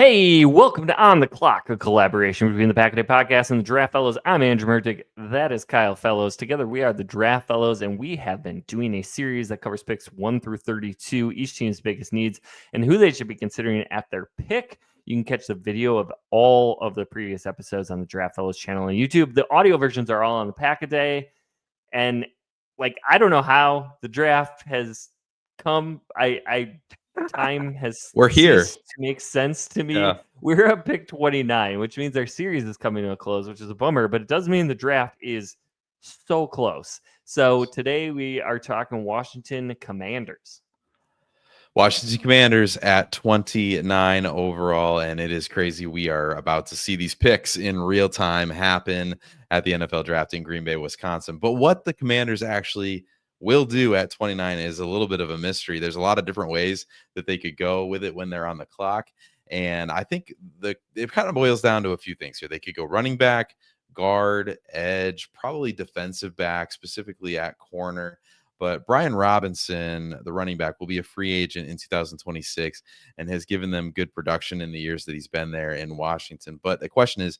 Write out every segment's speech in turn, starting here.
Hey, welcome to On the Clock, a collaboration between the Pack a Day Podcast and the Draft Fellows. I'm Andrew Mertig. That is Kyle Fellows. Together, we are the Draft Fellows, and we have been doing a series that covers picks 1 through 32, each team's biggest needs, and who they should be considering at their pick. You can catch the video of all of the previous episodes on the Draft Fellows channel on YouTube. The audio versions are all on the Pack a Day, and I don't know how the draft has come. Time has We're here. ceased to make sense to me. Yeah. We're at pick 29, which means our series is coming to a close, which is a bummer, but it does mean the draft is so close. So today we are talking Washington Commanders. Washington Commanders at 29 overall, and it is crazy. We are about to see these picks in real time happen at the NFL draft in Green Bay, Wisconsin. But what the Commanders actually will do at 29 is a little bit of a mystery. There's a lot of different ways that they could go with it when they're on the clock. And I think it kind of boils down to a few things here. They could go running back, guard, edge, probably defensive back, specifically at corner. But Brian Robinson, the running back, will be a free agent in 2026 and has given them good production in the years that he's been there in Washington. But the question is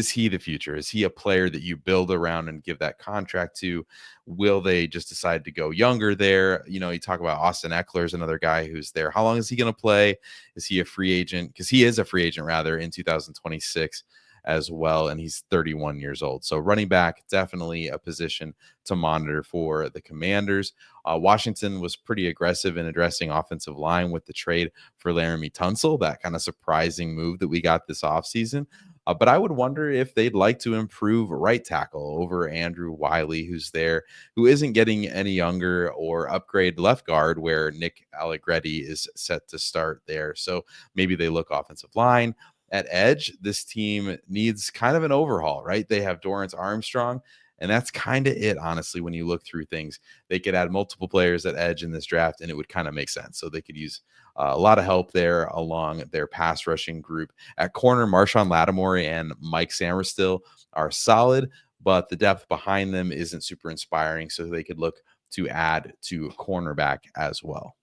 he the future? Is he a player that you build around and give that contract to? Will they just decide to go younger there? You know, you talk about Austin Eckler is another guy who's there. How long is he going to play? Is he a free agent? Because he is a free agent, rather, in 2026 as well, and he's 31 years old. So running back, definitely a position to monitor for the Commanders. Washington was pretty aggressive in addressing offensive line with the trade for Laramie Tunsil, that kind of surprising move that we got this offseason. But I would wonder if they'd like to improve right tackle over Andrew Wiley, who's there, who isn't getting any younger, or upgrade left guard where Nick Allegretti is set to start there. So maybe they look offensive line. At edge, this team needs kind of an overhaul, right? They have Dorrance Armstrong, and that's kind of it, honestly, when you look through things. They could add multiple players at edge in this draft, and it would kind of make sense. So they could use a lot of help there along their pass rushing group. At corner, Marshawn Lattimore and Mike Samerstill are solid, but the depth behind them isn't super inspiring, so they could look to add to cornerback as well.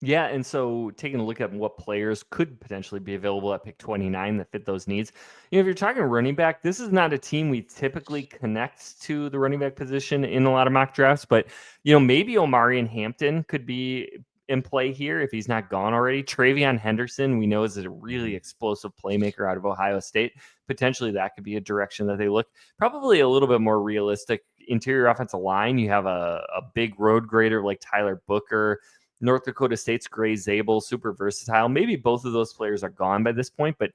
Yeah, and so taking a look at what players could potentially be available at pick 29 that fit those needs. If you're talking running back, this is not a team we typically connect to the running back position in a lot of mock drafts, but maybe Omarion Hampton could be in play here if he's not gone already. Travion Henderson, we know, is a really explosive playmaker out of Ohio State. Potentially that could be a direction that they look. Probably a little bit more realistic interior offensive line. You have a big road grader like Tyler Booker. North Dakota State's Gray Zabel, super versatile. Maybe both of those players are gone by this point, but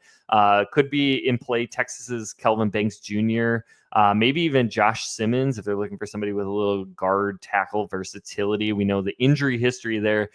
could be in play. Texas's Kelvin Banks Jr., maybe even Josh Simmons if they're looking for somebody with a little guard tackle versatility. We know the injury history there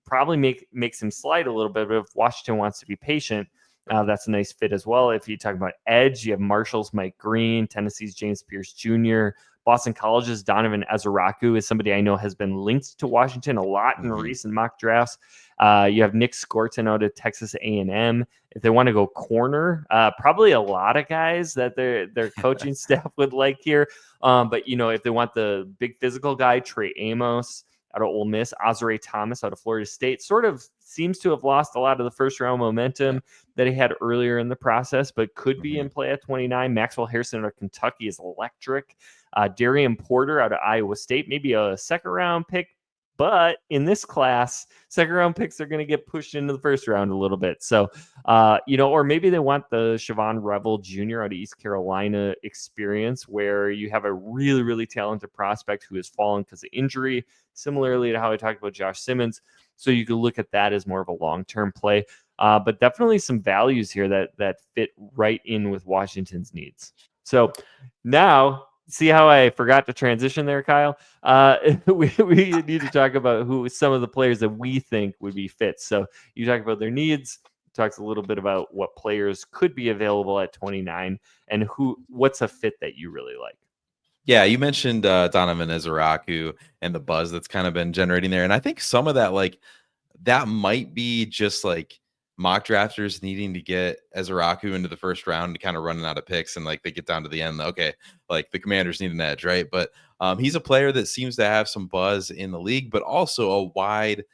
probably makes him slide a little bit, but if Washington wants to be patient, that's a nice fit as well. If you talk about edge, you have Marshall's Mike Green, Tennessee's James Pierce Jr., Boston College's Donovan Ezeraku is somebody I know has been linked to Washington a lot in recent mock drafts. You have Nick Scorton out of Texas A&M. If they want to go corner, probably a lot of guys that their coaching staff would like here. But if they want the big physical guy, Trey Amos out of Ole Miss, Azare Thomas out of Florida State, sort of seems to have lost a lot of the first round momentum that he had earlier in the process, but could be in play at 29. Maxwell Harrison out of Kentucky is electric. Darian Porter out of Iowa State, maybe a second round pick, but in this class, second round picks are going to get pushed into the first round a little bit. So, or maybe they want the Siobhan Revel Jr. out of East Carolina experience where you have a really, really talented prospect who has fallen because of injury, similarly to how I talked about Josh Simmons. So you could look at that as more of a long-term play. But definitely some values here that fit right in with Washington's needs. So now, see how I forgot to transition there, Kyle? We need to talk about who some of the players that we think would be fit. So you talk about their needs, talks a little bit about what players could be available at 29 and what's a fit that you really like. Yeah, you mentioned Donovan Ezeraku and the buzz that's kind of been generating there. And I think some of that, that might be just mock drafters needing to get Ezeraku into the first round to kind of running out of picks, and they get down to the end. Okay, the Commanders need an edge, right? But he's a player that seems to have some buzz in the league, but also a wide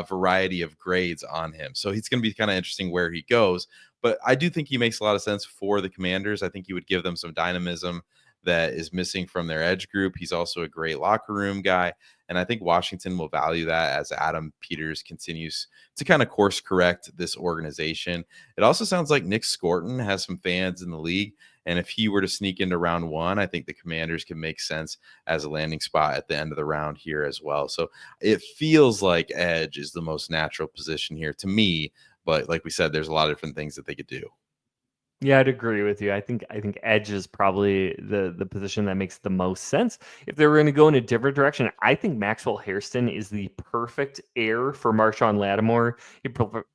variety of grades on him. So he's going to be kind of interesting where he goes. But I do think he makes a lot of sense for the Commanders. I think he would give them some dynamism that is missing from their edge group. He's also a great locker room guy. And I think Washington will value that as Adam Peters continues to kind of course correct this organization. It also sounds like Nick Scorton has some fans in the league. And if he were to sneak into round one, I think the Commanders can make sense as a landing spot at the end of the round here as well. So it feels like edge is the most natural position here to me. But like we said, there's a lot of different things that they could do. Yeah, I'd agree with you. I think edge is probably the position that makes the most sense. If they were going to go in a different direction, I think Maxwell Hairston is the perfect heir for Marshawn Lattimore. He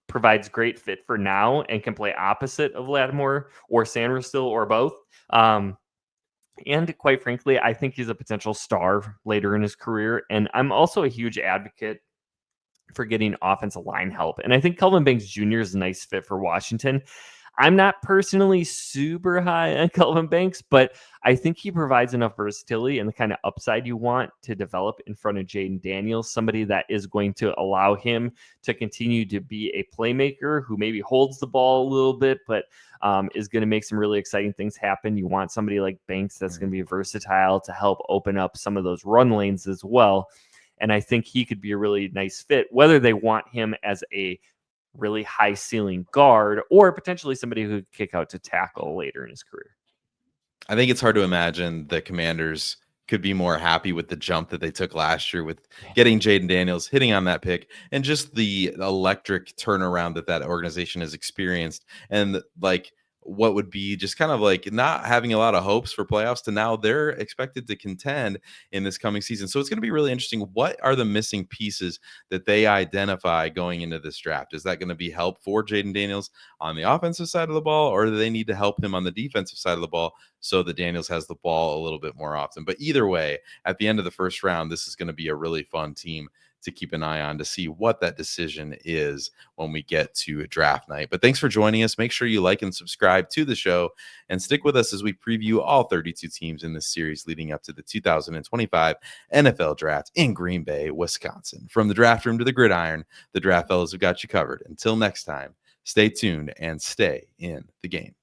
provides great fit for now and can play opposite of Lattimore or Sanderstill or both. And quite frankly, I think he's a potential star later in his career. And I'm also a huge advocate for getting offensive line help. And I think Kelvin Banks Jr. is a nice fit for Washington. I'm not personally super high on Kelvin Banks, but I think he provides enough versatility and the kind of upside you want to develop in front of Jaden Daniels, somebody that is going to allow him to continue to be a playmaker who maybe holds the ball a little bit, but is going to make some really exciting things happen. You want somebody like Banks that's going to be versatile to help open up some of those run lanes as well. And I think he could be a really nice fit, whether they want him as a really high ceiling guard or potentially somebody who could kick out to tackle later in his career. I think it's hard to imagine the Commanders could be more happy with the jump that they took last year with getting Jaden Daniels, hitting on that pick, and just the electric turnaround that organization has experienced. And like what would be just kind of like not having a lot of hopes for playoffs to now they're expected to contend in this coming season. So it's going to be really interesting. What are the missing pieces that they identify going into this draft? Is that going to be help for Jaden Daniels on the offensive side of the ball, or do they need to help him on the defensive side of the ball so that Daniels has the ball a little bit more often? But either way, at the end of the first round, this is going to be a really fun team to keep an eye on to see what that decision is when we get to draft night. But thanks for joining us. Make sure you like and subscribe to the show and stick with us as we preview all 32 teams in this series leading up to the 2025 NFL Draft in Green Bay, Wisconsin. From the draft room to the gridiron, the Draft Fellas have got you covered. Until next time, stay tuned and stay in the game.